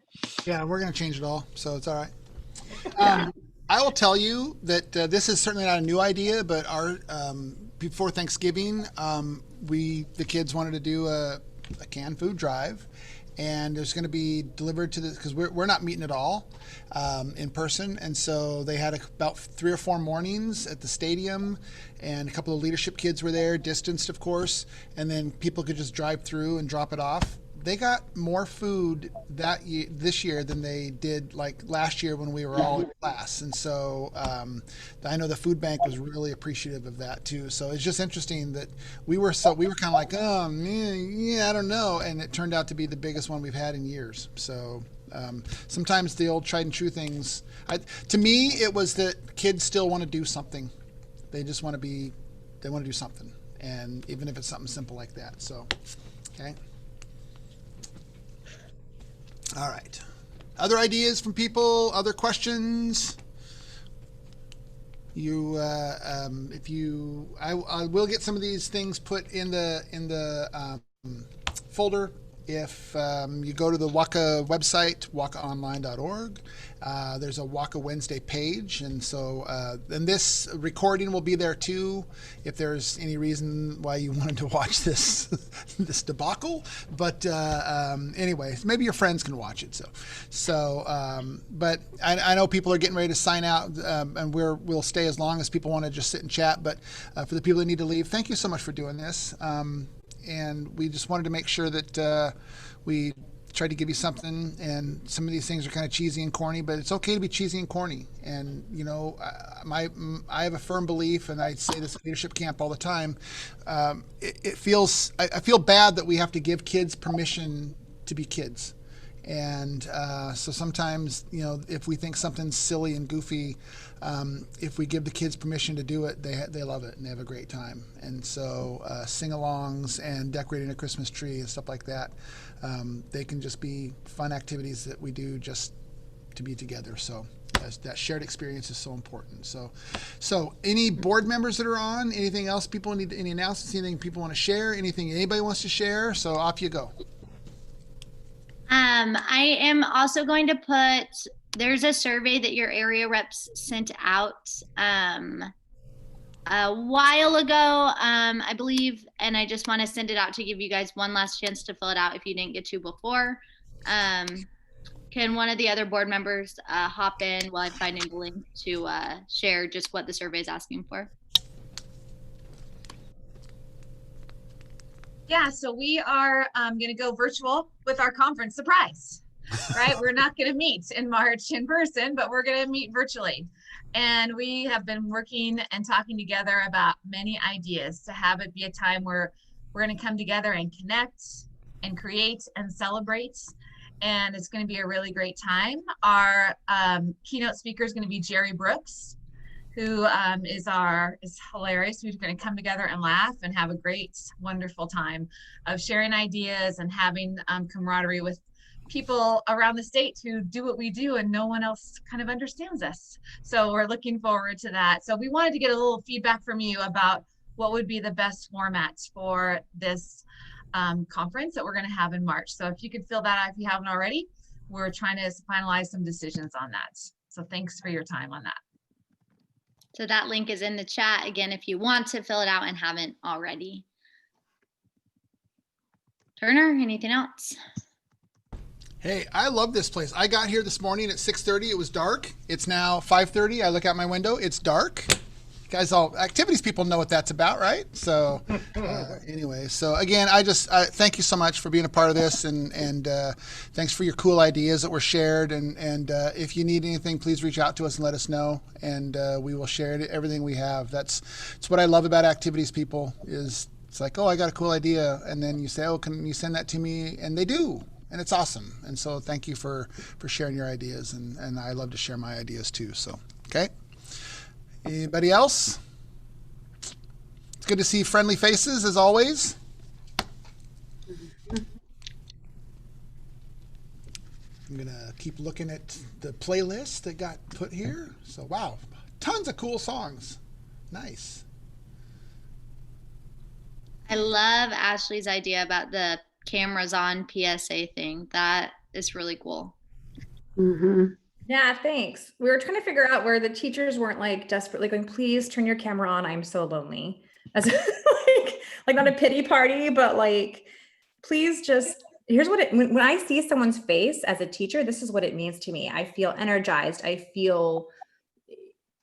Yeah, we're going to change it all, so it's all right. I will tell you that this is certainly not a new idea, but our before Thanksgiving, the kids wanted to do a canned food drive, and there's going to be delivered to the, because we're not meeting at all in person, and so they had about 3 or 4 mornings at the stadium, and a couple of leadership kids were there, distanced of course, and then people could just drive through and drop it off. They got more food this year than they did like last year when we were all in class, and so I know the food bank was really appreciative of that too. So it's just interesting that we were kind of like, oh yeah, I don't know, and it turned out to be the biggest one we've had in years. So sometimes the old tried and true things. To me, it was that kids still want to do something. They just want to do something, and even if it's something simple like that. So, okay. All right. Other ideas from people? Other questions? I will get some of these things put in the folder. If you go to the WACA website, wacaonline.org, there's a WACA Wednesday page, and so and this recording will be there too. If there's any reason why you wanted to watch this this debacle, but anyway, maybe your friends can watch it. But I know people are getting ready to sign out, and we'll stay as long as people want to just sit and chat. But for the people that need to leave, thank you so much for doing this. And we just wanted to make sure that we tried to give you something, and some of these things are kind of cheesy and corny, but it's okay to be cheesy and corny. And you know, I have a firm belief, and I say this at leadership camp all the time. I feel bad that we have to give kids permission to be kids. And so sometimes, you know, if we think something's silly and goofy, if we give the kids permission to do it, they love it and they have a great time. And so sing-alongs and decorating a Christmas tree and stuff like that, they can just be fun activities that we do just to be together. So that shared experience is so important. So any board members that are on, anything else people need, any announcements, anything people want to share, anything anybody wants to share? So off you go. I am also going to put, there's a survey that your area reps sent out a while ago, I believe, and I just want to send it out to give you guys one last chance to fill it out if you didn't get to before. Can one of the other board members hop in while I'm finding the link to share just what the survey is asking for? Yeah, so we are going to go virtual with our conference surprise, right? We're not going to meet in March in person, but we're going to meet virtually. And we have been working and talking together about many ideas to have it be a time where we're going to come together and connect and create and celebrate. And it's going to be a really great time. Our keynote speaker is going to be Jerry Brooks, who is hilarious. We're going to come together and laugh and have a great, wonderful time of sharing ideas and having camaraderie with people around the state who do what we do and no one else kind of understands us. So we're looking forward to that. So we wanted to get a little feedback from you about what would be the best formats for this conference that we're going to have in March. So if you could fill that out if you haven't already, we're trying to finalize some decisions on that. So thanks for your time on that. So that link is in the chat again if you want to fill it out and haven't already. Turner, anything else? Hey, I love this place. I got here this morning at 6:30. It was dark. It's now 5:30. I look out my window. It's dark. guys, all activities people know what that's about, right? So anyway, so again, I thank you so much for being a part of this, and thanks for your cool ideas that were shared. And if you need anything, please reach out to us and let us know, and we will share everything we have. That's what I love about activities people is it's like, oh, I got a cool idea, and then you say, oh, can you send that to me? And they do. And it's awesome. And so thank you for sharing your ideas. And I love to share my ideas too. So, okay. Anybody else? It's good to see friendly faces as always. I'm going to keep looking at the playlist that got put here. So, wow, tons of cool songs. Nice. I love Ashley's idea about the cameras on PSA thing. That is really cool. Yeah, thanks. We were trying to figure out where the teachers weren't like desperately going, please turn your camera on. I'm so lonely. As like not a pity party, but like, please just, here's what when I see someone's face as a teacher, this is what it means to me. I feel energized. I feel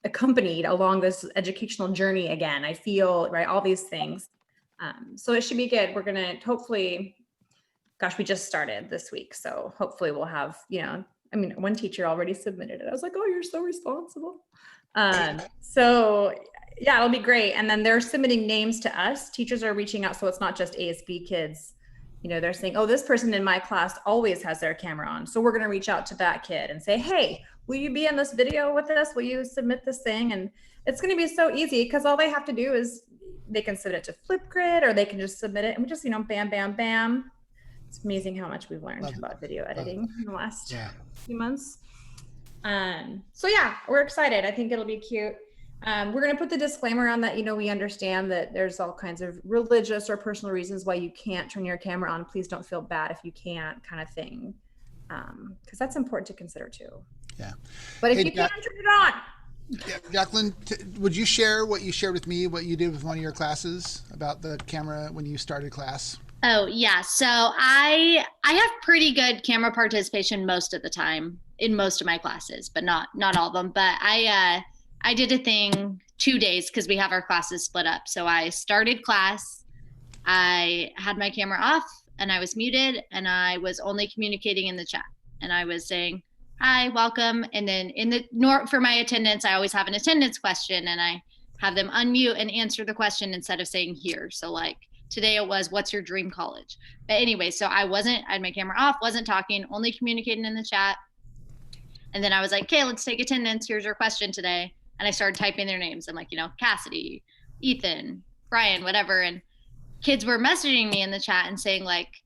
accompanied along this educational journey again. I feel, right, all these things. So it should be good. We're going to hopefully, gosh, we just started this week. So hopefully we'll have, I mean, one teacher already submitted it. I was like, oh, you're so responsible. So yeah, it'll be great. And then they're submitting names to us. Teachers are reaching out. So it's not just ASB kids. They're saying, oh, this person in my class always has their camera on. So we're going to reach out to that kid and say, hey, will you be in this video with us? Will you submit this thing? And it's going to be so easy because all they have to do is they can submit it to Flipgrid or they can just submit it and we just, bam, bam, bam. It's amazing how much we've learned about video editing in the last few months. So yeah, we're excited. I think it'll be cute. We're going to put the disclaimer on that, we understand that there's all kinds of religious or personal reasons why you can't turn your camera on. Please don't feel bad if you can't, kind of thing. Because that's important to consider too. Yeah. But if you can't, turn it on. Yeah, Jacqueline, would you share what you shared with me, what you did with one of your classes about the camera when you started class? Oh yeah, so I have pretty good camera participation most of the time in most of my classes, but not all of them. But I did a thing 2 days because we have our classes split up. So I started class, I had my camera off and I was muted and I was only communicating in the chat and I was saying, hi, welcome. And then for my attendance, I always have an attendance question and I have them unmute and answer the question instead of saying here. So like today it was, what's your dream college? But anyway, so I had my camera off, wasn't talking, only communicating in the chat. And then I was like, okay, let's take attendance. Here's your question today. And I started typing their names. I'm like, Cassidy, Ethan, Brian, whatever. And kids were messaging me in the chat and saying like,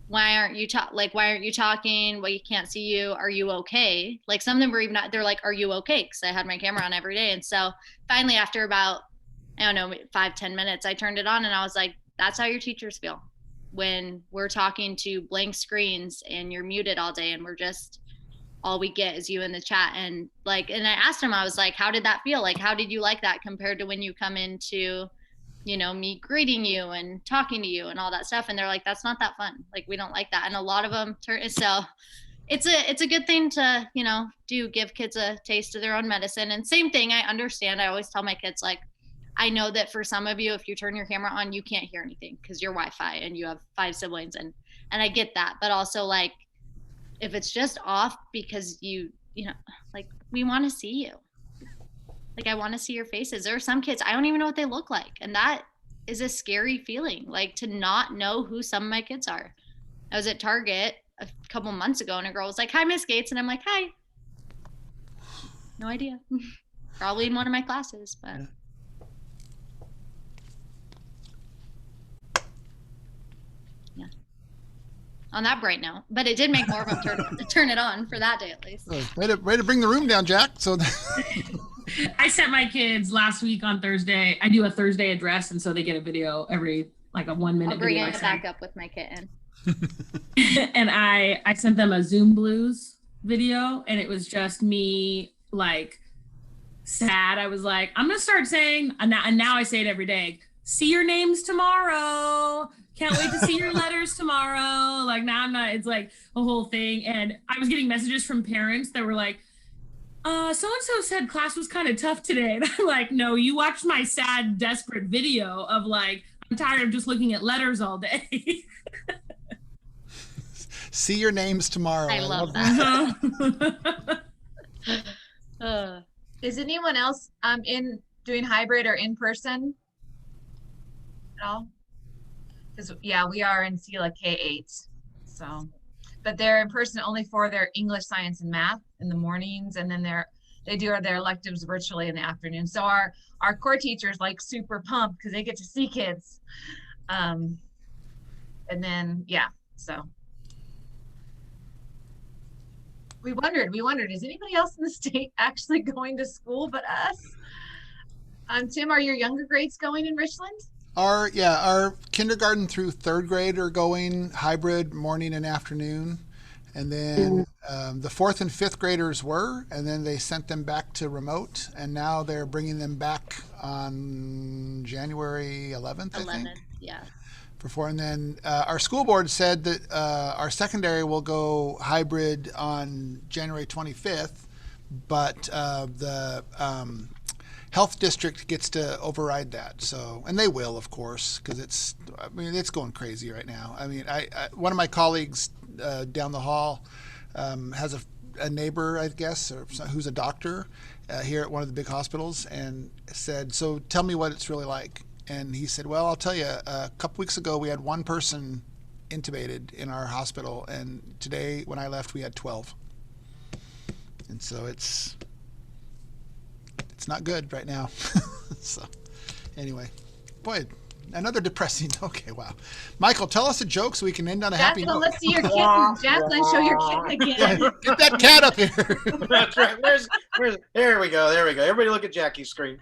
why aren't you talking? Well, you can't see you. Are you okay? Like some of them were even they're like, are you okay? Because I had my camera on every day. And so finally, after about, 5-10 minutes, I turned it on and I was like, that's how your teachers feel when we're talking to blank screens and you're muted all day and we're just, all we get is you in the chat. And I asked him, I was like, how did that feel? Like, how did you like that compared to when you come into, me greeting you and talking to you and all that stuff? And they're like, that's not that fun. Like, we don't like that. And a lot of them so it's a good thing to, give kids a taste of their own medicine. And same thing, I understand. I always tell my kids, like, I know that for some of you, if you turn your camera on, you can't hear anything because you're Wi-Fi and you have 5 siblings. And I get that. But also like, if it's just off because we want to see you. Like, I want to see your faces. There are some kids, I don't even know what they look like. And that is a scary feeling, like to not know who some of my kids are. I was at Target a couple months ago and a girl was like, hi, Miss Gates. And I'm like, hi. No idea. Probably in one of my classes, but. Yeah. On that bright note, but it did make more of them turn it on for that day at least. Way to bring the room down, Jack. So I sent my kids last week on Thursday. I do a Thursday address, and so they get a video every like a 1 minute. I'll bring video it back up with my kitten. And I sent them a Zoom Blues video, and it was just me like sad. I was like, I'm gonna start saying, and now I say it every day. See your names tomorrow. Can't wait to see your letters tomorrow. Like now I'm not. It's like a whole thing, and I was getting messages from parents that were like, so-and-so said class was kind of tough today. And I'm like, no, you watched my sad, desperate video of like, I'm tired of just looking at letters all day. See your names tomorrow. I love that. Is anyone else in doing hybrid or in person at all? Because yeah, we are in SELA K-8, so, but they're in person only for their English, science, and math in the mornings, and then they do their electives virtually in the afternoon. So our core teachers like super pumped because they get to see kids, and then yeah, so. We wondered, is anybody else in the state actually going to school but us? Tim, are your younger grades going in Richland? Our kindergarten through third grade are going hybrid morning and afternoon. And then the fourth and fifth graders were, and then they sent them back to remote. And now they're bringing them back on January 11th, I think. Yeah. And then our school board said that our secondary will go hybrid on January 25th, but the health district gets to override that. So, and they will, of course, because it's going crazy right now. I mean, I one of my colleagues down the hall has a neighbor, I guess, or who's a doctor here at one of the big hospitals, and said, "So tell me what it's really like." And he said, well, I'll tell you, a couple weeks ago, we had one person intubated in our hospital. And today, when I left, we had 12. And so it's not good right now. So anyway, boy, another depressing. Okay, wow. Michael, tell us a joke so we can end on a happy note. Let's see your kitten. Jacqueline, show your kitten again. Get that cat up here. That's right. Where's? There we go. Everybody look at Jackie's screen.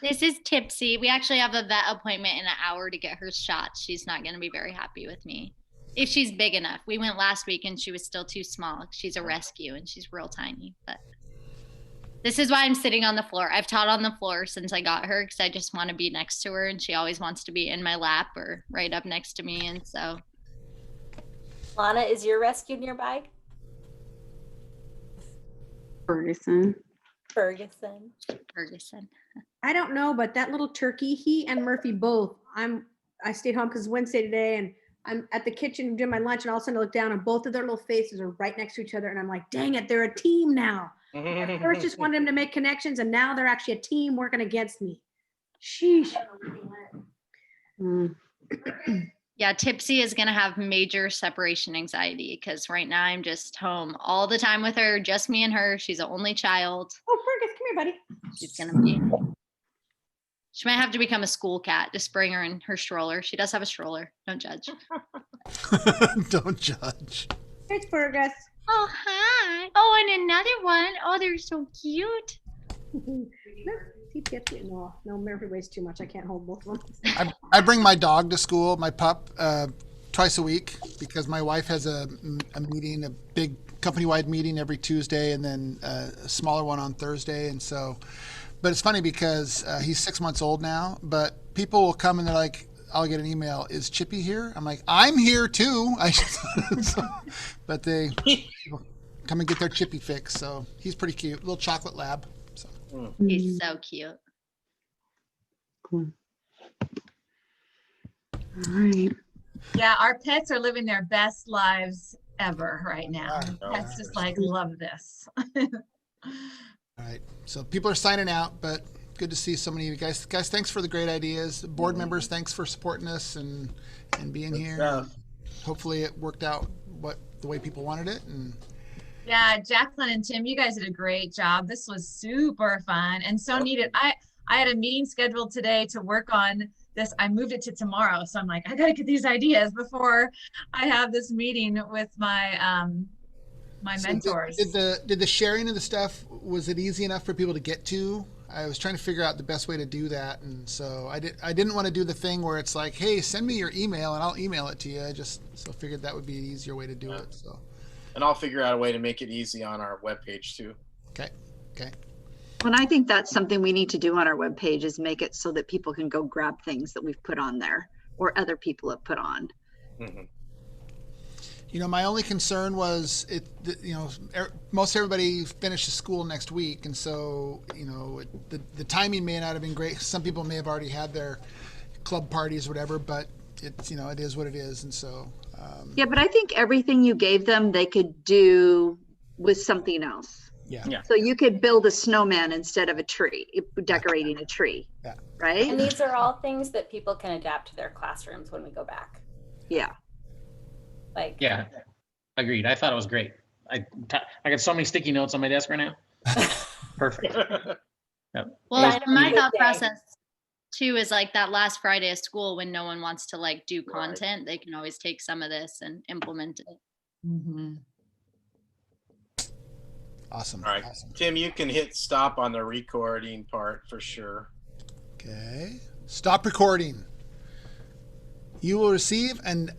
This is Tipsy. We actually have a vet appointment in an hour to get her shot. She's not going to be very happy with me. If she's big enough. We went last week and she was still too small. She's a rescue and she's real tiny. But this is why I'm sitting on the floor. I've taught on the floor since I got her because I just want to be next to her and she always wants to be in my lap or right up next to me. And so. Lana, is your rescue nearby? Ferguson. I don't know, but that little turkey, he and Murphy both. I stayed home because Wednesday today, and I'm at the kitchen doing my lunch, and all of a sudden I look down, and both of their little faces are right next to each other, and I'm like, dang it, they're a team now. At first, just wanted them to make connections, and now they're actually a team working against me. Sheesh. Yeah, Tipsy is going to have major separation anxiety because right now I'm just home all the time with her, just me and her. She's the only child. Oh, Fergus, come here, buddy. She's going to be. She might have to become a school cat. Just bring her in her stroller. She does have a stroller. Don't judge. Don't judge. It's Fergus. Oh, hi. Oh, and another one. Oh, they're so cute. No, Murphy weighs too much. I can't hold both of them. I bring my dog to school, my pup, twice a week because my wife has a meeting, a big company-wide meeting every Tuesday, and then a smaller one on Thursday. And so, but it's funny because he's 6 months old now, but people will come and they're like, I'll get an email, is Chippy here? I'm like, I'm here too. But they come and get their Chippy fix. So he's pretty cute, little chocolate lab. So. He's so cute. Cool. All right. Yeah, our pets are living their best lives ever right now. Pets just like love this. All right. So people are signing out, but good to see so many of you guys. Guys, thanks for the great ideas. Board members, thanks for supporting us and being here. Hopefully it worked out the way people wanted it. And yeah, Jacqueline and Tim, you guys did a great job. This was super fun and so needed. I had a meeting scheduled today to work on this. I moved it to tomorrow. So I'm like, I got to get these ideas before I have this meeting with my my mentors. Did the sharing of the stuff, was it easy enough for people to get to? I was trying to figure out the best way to do that, and so I didn't want to do the thing where it's like, hey, send me your email and I'll email it to you. I just figured that would be an easier way to do it. So, and I'll figure out a way to make it easy on our webpage too. Okay. Well, I think that's something we need to do on our webpage is make it so that people can go grab things that we've put on there or other people have put on. Mm-hmm. My only concern was most everybody finishes school next week, and so the timing may not have been great. Some people may have already had their club parties, or whatever, but it is what it is, and so. Yeah, but I think everything you gave them, they could do with something else. Yeah. So you could build a snowman instead of a tree, decorating a tree. Yeah. Right? And these are all things that people can adapt to their classrooms when we go back. Yeah. Like. Yeah, agreed. I thought it was great. I got so many sticky notes on my desk right now. Perfect. Yep. Well, my thought process too is like that last Friday of school when no one wants to like do content, they can always take some of this and implement it. Mm-hmm. Awesome. All right, Awesome. Tim, you can hit stop on the recording part for sure. Okay. Stop recording. You will receive an